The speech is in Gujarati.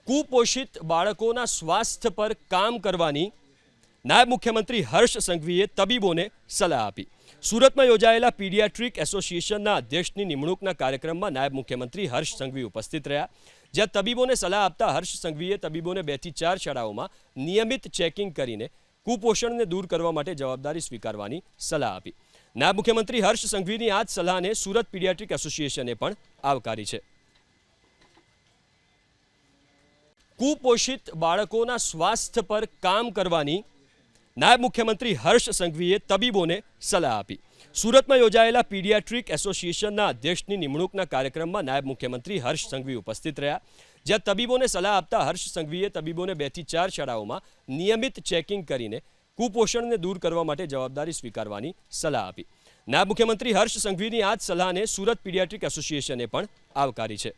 કુપોષિત બાળકોના સ્વાસ્થ્ય પર કામ કરવાની નાયબ મુખ્યમંત્રી હર્ષ સંઘવીએ તબીબોને સલાહ આપી। સુરતમાં યોજાયેલા પીડિયાટ્રિક એસોસિએશનના અધ્યક્ષની નિમણૂકના કાર્યક્રમમાં નાયબ મુખ્યમંત્રી હર્ષ સંઘવી ઉપસ્થિત રહ્યા, જ્યાં તબીબોને સલાહ આપતા હર્ષ સંઘવીએ તબીબોને 2 થી 4 શાળાઓમાં નિયમિત ચેકિંગ કરીને કુપોષણને દૂર કરવા માટે જવાબદારી સ્વીકારવાની સલાહ આપી। નાયબ મુખ્યમંત્રી હર્ષ સંઘવીની આ જ સલાહને સુરત પીડિયાટ્રિક એસોસિએશને પણ આવકારી છે। કુપોષિત બાળકોના સ્વાસ્થ્ય પર કામ કરવાની નાયબ મુખ્યમંત્રી હર્ષ સંઘવીએ તબીબોને સલાહ આપી। સુરતમાં યોજાયેલા પીડિયાટ્રિક એસોસિએશનના અધ્યક્ષની નિમણૂકના કાર્યક્રમમાં નાયબ મુખ્યમંત્રી હર્ષ સંઘવી ઉપસ્થિત રહ્યા, જ્યાં તબીબોને સલાહ આપતા હર્ષ સંઘવીએ તબીબોને 2 થી 4 શાળાઓમાં નિયમિત ચેકિંગ કરીને કુપોષણને દૂર કરવા માટે જવાબદારી સ્વીકારવાની સલાહ આપી। નાયબ મુખ્યમંત્રી હર્ષ સંઘવીની આ જ સલાહને સુરત પીડિયાટ્રિક એસોસિએશને પણ આવકારી છે।